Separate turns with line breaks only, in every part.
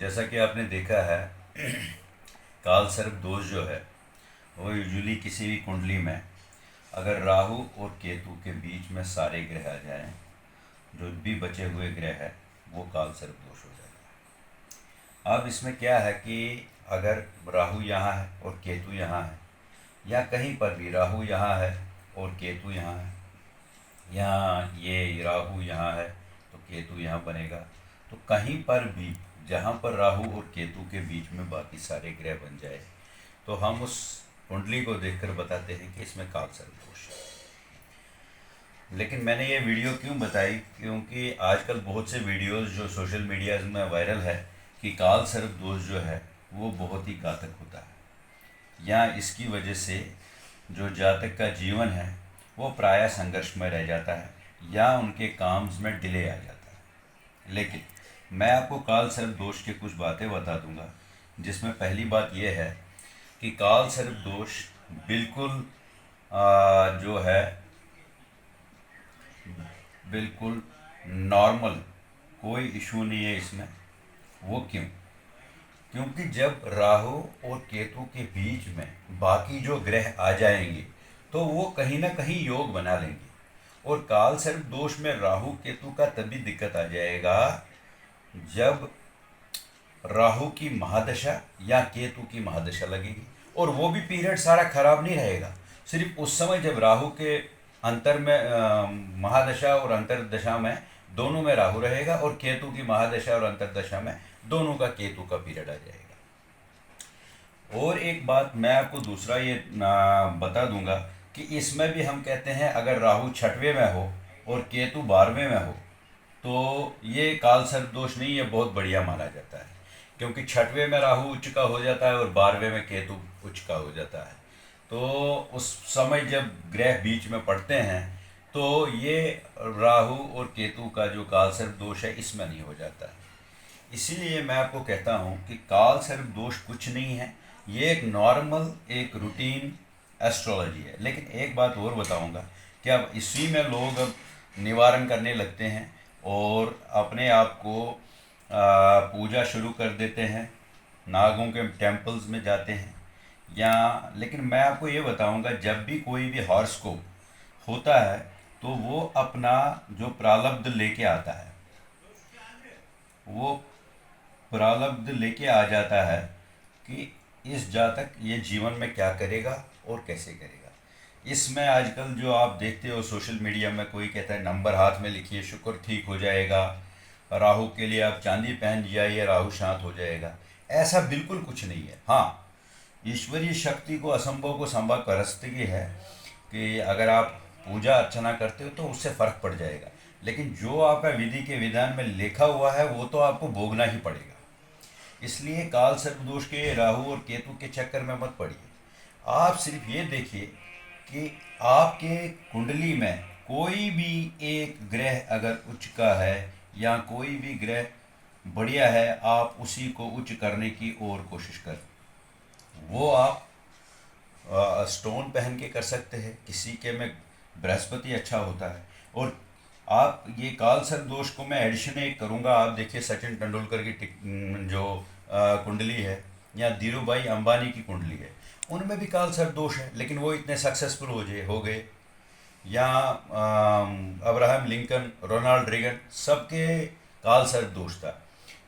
जैसा कि आपने देखा है काल सर्प दोष जो है वो यूजुअली किसी भी कुंडली में अगर राहु और केतु के बीच में सारे ग्रह आ जाएं, जो भी बचे हुए ग्रह है वो काल सर्प दोष हो जाता है। अब इसमें क्या है कि अगर राहु यहाँ है और केतु यहाँ है, या कहीं पर भी राहु यहाँ है और केतु यहाँ है, या ये राहु यहाँ है तो केतु यहाँ बनेगा, तो कहीं पर भी जहाँ पर राहु और केतु के बीच में बाकी सारे ग्रह बन जाए तो हम उस कुंडली को देखकर बताते हैं कि इसमें काल सर्प दोष है। लेकिन मैंने ये वीडियो क्यों बताई, क्योंकि आजकल बहुत से वीडियोस जो सोशल मीडिया में वायरल है कि काल सर्प दोष जो है वो बहुत ही घातक होता है, या इसकी वजह से जो जातक का जीवन है वो प्रायः संघर्षमय रह जाता है या उनके काम में डिले आ जाता है। लेकिन मैं आपको काल सर्प दोष के कुछ बातें बता दूंगा, जिसमें पहली बात यह है कि काल सर्प दोष बिल्कुल जो है बिल्कुल नॉर्मल, कोई इशू नहीं है इसमें। वो क्यों? क्योंकि जब राहु और केतु के बीच में बाकी जो ग्रह आ जाएंगे तो वो कहीं ना कहीं योग बना लेंगे, और काल सर्प दोष में राहु केतु का तभी दिक्कत आ जाएगा जब राहु की महादशा या केतु की महादशा लगेगी, और वो भी पीरियड सारा खराब नहीं रहेगा। सिर्फ उस समय जब राहु के अंतर में महादशा और अंतरदशा में दोनों में राहु रहेगा, और केतु की महादशा और अंतरदशा में दोनों का केतु का पीरियड आ जाएगा। और एक बात मैं आपको दूसरा ये बता दूंगा कि इसमें भी हम कहते हैं अगर राहु छठवें में हो और केतु 12वें में हो तो ये काल सर्प दोष नहीं, ये बहुत बढ़िया माना जाता है, क्योंकि छठवें में राहु उच्च का हो जाता है और 12वें में केतु उच्च का हो जाता है। तो उस समय जब ग्रह बीच में पड़ते हैं तो ये राहु और केतु का जो काल सर्प दोष है इसमें नहीं हो जाता है। इसीलिए मैं आपको कहता हूँ कि काल सर्प दोष कुछ नहीं है, ये एक नॉर्मल एक रूटीन एस्ट्रोलॉजी है। लेकिन एक बात और बताऊँगा कि अब इसी में लोग अब निवारण करने लगते हैं और अपने आप को पूजा शुरू कर देते हैं, नागों के टेम्पल्स में जाते हैं या। लेकिन मैं आपको ये बताऊंगा, जब भी कोई भी हॉरोस्कोप होता है तो वो अपना जो प्रारब्ध लेके आता है, वो प्रारब्ध लेके आ जाता है कि इस जातक ये जीवन में क्या करेगा और कैसे करेगा। इसमें आजकल जो आप देखते हो सोशल मीडिया में, कोई कहता है नंबर हाथ में लिखिए शुक्र ठीक हो जाएगा, राहु के लिए आप चांदी पहन जाइए राहु शांत हो जाएगा। ऐसा बिल्कुल कुछ नहीं है। हाँ, ईश्वरीय शक्ति को असंभव को संभव करती है कि अगर आप पूजा अर्चना करते हो तो उससे फर्क पड़ जाएगा, लेकिन जो आपका विधि के विधान में लिखा हुआ है वो तो आपको भोगना ही पड़ेगा। इसलिए काल सर्प दोष के राहु और केतु के चक्कर में मत पड़िए। आप सिर्फ ये देखिए कि आपके कुंडली में कोई भी एक ग्रह अगर उच्च का है या कोई भी ग्रह बढ़िया है, आप उसी को उच्च करने की और कोशिश करें। वो आप स्टोन पहन के कर सकते हैं, किसी के में बृहस्पति अच्छा होता है। और आप ये काल सर्प दोष को मैं एडिशन एक करूँगा, आप देखिए सचिन तेंदुलकर की जो कुंडली है या धीरू भाई अंबानी की कुंडली है, उनमें भी काल सर्प दोष है, लेकिन वो इतने सक्सेसफुल हो गए। या अब्राहम लिंकन, रोनाल्ड रेगन, सबके काल सर्प दोष था।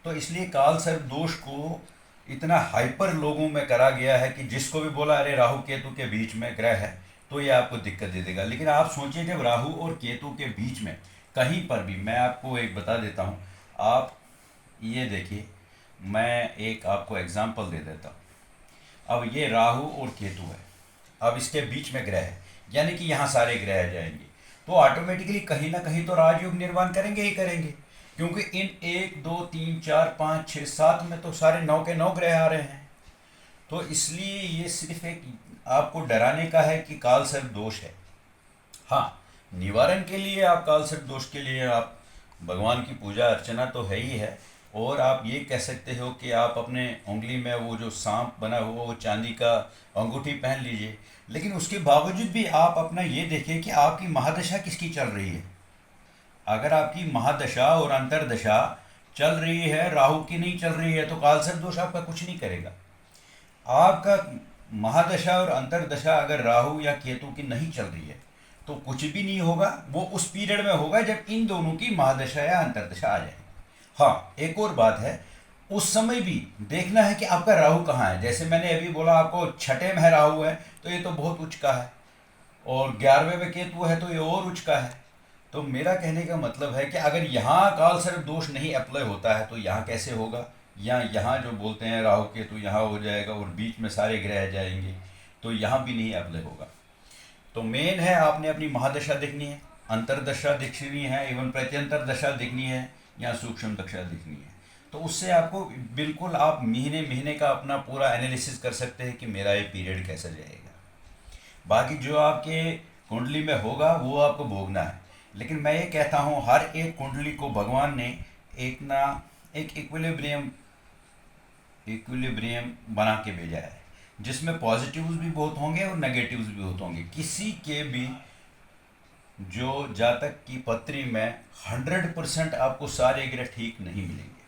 तो इसलिए काल सर्प दोष को इतना हाइपर लोगों में करा गया है कि जिसको भी बोला अरे राहु केतु के बीच में ग्रह है तो ये आपको दिक्कत दे देगा। लेकिन आप सोचिए जब राहु और केतु के बीच में कहीं पर भी, मैं आपको एक बता देता हूँ, आप ये देखिए, मैं एक आपको एग्जांपल दे देता हूँ। अब ये राहु और केतु है, अब इसके बीच में ग्रह है, यानी कि यहाँ सारे ग्रह आ जाएंगे तो ऑटोमेटिकली कहीं ना कहीं तो राजयोग निर्माण करेंगे ही करेंगे, क्योंकि इन 1 2 3 4 5 6 7 में तो सारे 9 के 9 ग्रह आ रहे हैं। तो इसलिए ये सिर्फ एक आपको डराने का है कि काल सर्प दोष है। हाँ, निवारण के लिए आप काल सर्प दोष के लिए आप भगवान की पूजा अर्चना तो है ही है, और आप ये कह सकते हो कि आप अपने उंगली में वो जो सांप बना हुआ वो चांदी का अंगूठी पहन लीजिए। लेकिन उसके बावजूद भी आप अपना ये देखिए कि आपकी महादशा किसकी चल रही है। अगर आपकी महादशा और अंतरदशा चल रही है, राहु की नहीं चल रही है, तो कालसर्प दोष आपका कुछ नहीं करेगा। आपका महादशा और अंतरदशा अगर राहु या केतु की नहीं चल रही है तो कुछ भी नहीं होगा, वो उस पीरियड में होगा जब इन दोनों की महादशा या अंतरदशा आ जाए। हाँ, एक और बात है, उस समय भी देखना है कि आपका राहु कहाँ है। जैसे मैंने अभी बोला आपको छठे में राहु है तो ये तो बहुत उच्च का है, और 11वें में केतु है तो ये और उच्च का है। तो मेरा कहने का मतलब है कि अगर यहाँ काल सर्प दोष नहीं अप्लाई होता है तो यहाँ कैसे होगा, या यहाँ जो बोलते हैं राहु केतु यहाँ हो जाएगा और बीच में सारे ग्रह जाएंगे, तो यहाँ भी नहीं अप्लाई होगा। तो मेन है आपने अपनी महादशा देखनी है, अंतरदशा देखनी है, एवं प्रत्यंतर दशा देखनी है, या सूक्ष्म दशा देखनी है। तो उससे आपको बिल्कुल आप महीने महीने का अपना पूरा एनालिसिस कर सकते हैं कि मेरा ये पीरियड कैसा जाएगा। बाकी जो आपके कुंडली में होगा वो आपको भोगना है। लेकिन मैं ये कहता हूँ हर एक कुंडली को भगवान ने एक इक्विलिब्रियम इक्विलिब्रियम बना के भेजा है, जिसमें पॉजिटिव्स भी बहुत होंगे और नेगेटिव्स भी बहुत होंगे। किसी के भी जो जातक की पत्री में 100% आपको सारे ग्रह ठीक नहीं मिलेंगे,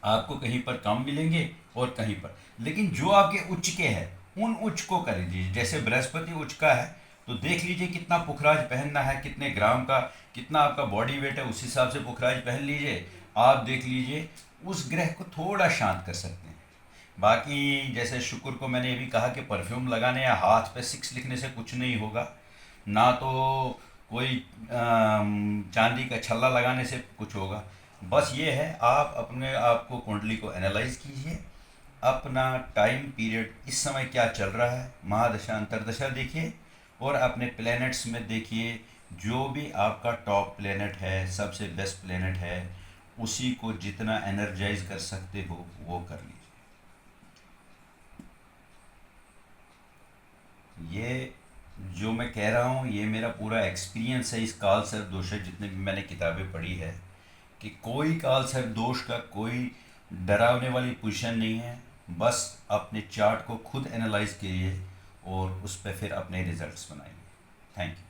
आपको कहीं पर कम मिलेंगे और कहीं पर। लेकिन जो आपके उच्च के हैं उन उच्च को कर लीजिए। जैसे बृहस्पति उच्च का है तो देख लीजिए कितना पुखराज पहनना है, कितने ग्राम का, कितना आपका बॉडी वेट है, उस हिसाब से पुखराज पहन लीजिए। आप देख लीजिए उस ग्रह को थोड़ा शांत कर सकते हैं। बाकी जैसे शुक्र को मैंने ये भी कहा कि परफ्यूम लगाने या हाथ पे 6 लिखने से कुछ नहीं होगा, ना तो कोई चांदी का छल्ला लगाने से कुछ होगा। बस ये है, आप अपने आप को कुंडली को एनालाइज कीजिए, अपना टाइम पीरियड इस समय क्या चल रहा है, महादशा अंतरदशा देखिए, और अपने प्लैनेट्स में देखिए जो भी आपका टॉप प्लैनेट है, सबसे बेस्ट प्लैनेट है, उसी को जितना एनर्जाइज कर सकते हो वो कर लीजिए। ये जो मैं कह रहा हूँ ये मेरा पूरा एक्सपीरियंस है इस काल सर्प दोष है, जितने भी मैंने किताबें पढ़ी है, कि कोई काल सर्प दोष का कोई डरावने वाली पोजीशन नहीं है। बस अपने चार्ट को खुद एनालाइज कीजिए और उस पर फिर अपने रिजल्ट्स बनाइए। Thank you.